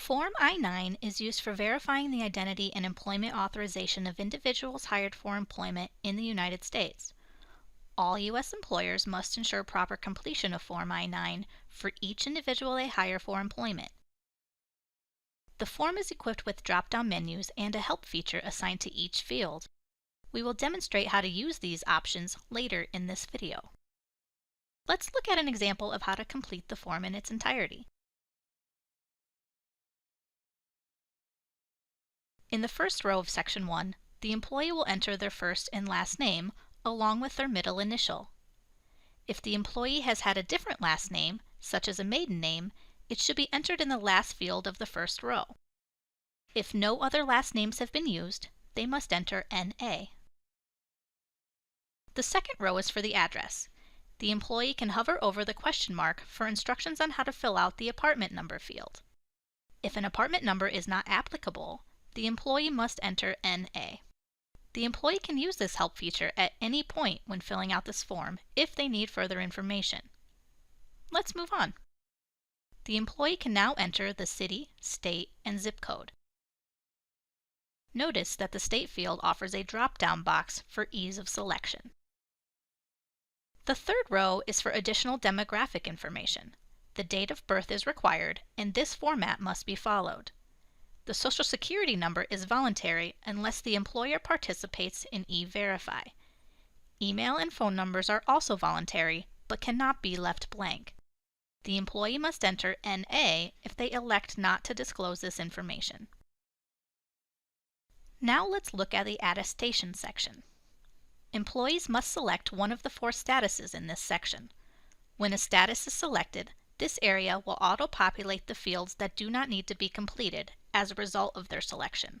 Form I-9 is used for verifying the identity and employment authorization of individuals hired for employment in the United States. All U.S. employers must ensure proper completion of Form I-9 for each individual they hire for employment. The form is equipped with drop-down menus and a help feature assigned to each field. We will demonstrate how to use these options later in this video. Let's look at an example of how to complete the form in its entirety. In the first row of Section 1, the employee will enter their first and last name along with their middle initial. If the employee has had a different last name, such as a maiden name, it should be entered in the last field of the first row. If no other last names have been used, they must enter NA. The second row is for the address. The employee can hover over the question mark for instructions on how to fill out the apartment number field. If an apartment number is not applicable, the employee must enter NA. The employee can use this help feature at any point when filling out this form if they need further information. Let's move on. The employee can now enter the city, state, and zip code. Notice that the state field offers a drop-down box for ease of selection. The third row is for additional demographic information. The date of birth is required, and this format must be followed. The Social Security number is voluntary unless the employer participates in E-Verify. Email and phone numbers are also voluntary, but cannot be left blank. The employee must enter NA if they elect not to disclose this information. Now let's look at the attestation section. Employees must select one of the 4 statuses in this section. When a status is selected, this area will auto-populate the fields that do not need to be completed as a result of their selection.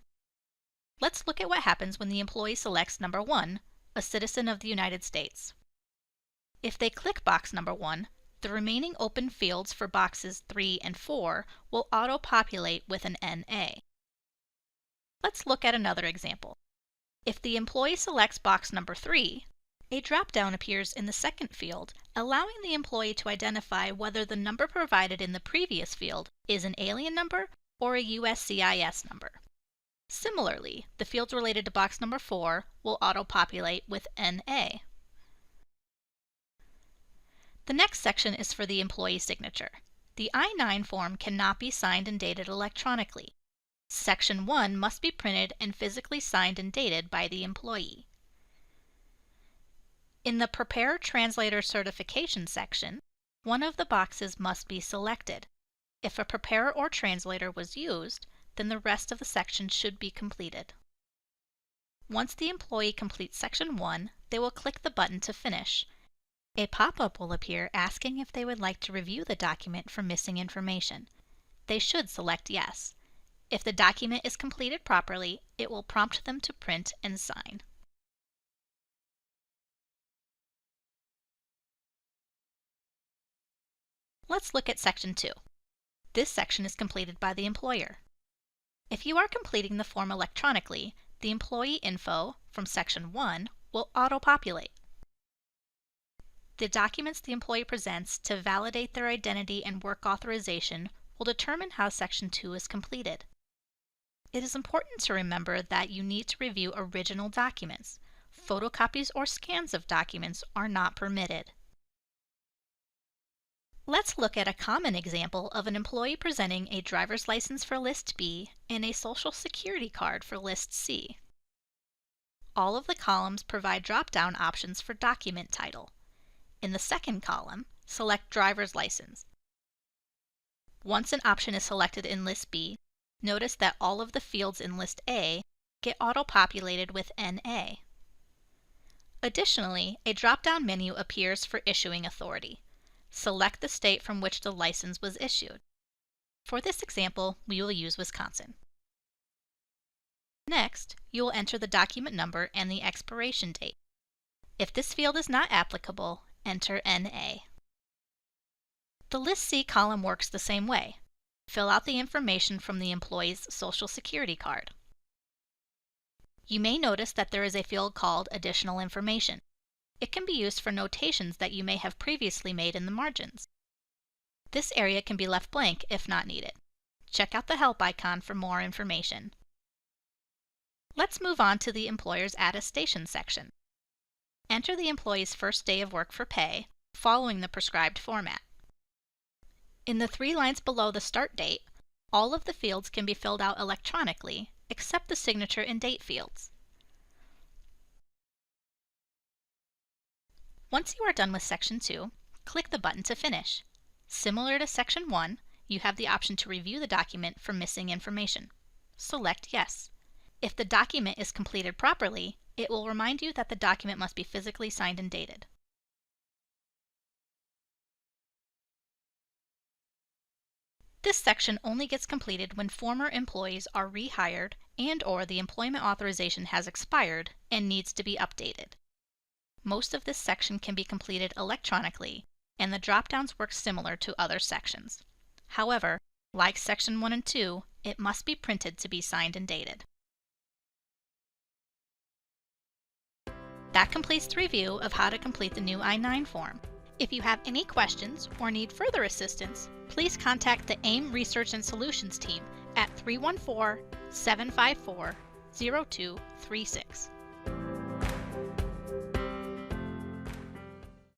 Let's look at what happens when the employee selects number 1, a citizen of the United States. If they click box number 1, the remaining open fields for boxes 3 and 4 will auto-populate with an NA. Let's look at another example. If the employee selects box number 3, a drop-down appears in the second field, allowing the employee to identify whether the number provided in the previous field is an alien number or a USCIS number. Similarly, the fields related to box number 4 will auto-populate with NA. The next section is for the employee signature. The I-9 form cannot be signed and dated electronically. Section 1 must be printed and physically signed and dated by the employee. In the Prepare Translator Certification section, one of the boxes must be selected. If a preparer or translator was used, then the rest of the section should be completed. Once the employee completes Section 1, they will click the button to finish. A pop-up will appear asking if they would like to review the document for missing information. They should select Yes. If the document is completed properly, it will prompt them to print and sign. Let's look at Section 2. This section is completed by the employer. If you are completing the form electronically, the employee info from Section 1 will auto-populate. The documents the employee presents to validate their identity and work authorization will determine how Section 2 is completed. It is important to remember that you need to review original documents. Photocopies or scans of documents are not permitted. Let's look at a common example of an employee presenting a driver's license for List B and a Social Security card for List C. All of the columns provide drop-down options for document title. In the second column, select Driver's License. Once an option is selected in List B, notice that all of the fields in List A get auto-populated with NA. Additionally, a drop-down menu appears for issuing authority. Select the state from which the license was issued. For this example, we will use Wisconsin. Next, you will enter the document number and the expiration date. If this field is not applicable, enter NA. The List C column works the same way. Fill out the information from the employee's Social Security card. You may notice that there is a field called Additional Information. It can be used for notations that you may have previously made in the margins. This area can be left blank if not needed. Check out the help icon for more information. Let's move on to the employer's attestation section. Enter the employee's first day of work for pay, following the prescribed format. In the 3 lines below the start date, all of the fields can be filled out electronically, except the signature and date fields. Once you are done with Section 2, click the button to finish. Similar to Section 1, you have the option to review the document for missing information. Select Yes. If the document is completed properly, it will remind you that the document must be physically signed and dated. This section only gets completed when former employees are rehired and/or the employment authorization has expired and needs to be updated. Most of this section can be completed electronically, and the drop-downs work similar to other sections. However, like Section 1 and 2, it must be printed to be signed and dated. That completes the review of how to complete the new I-9 form. If you have any questions or need further assistance, please contact the Aaim Research and Solutions team at 314-754-0236.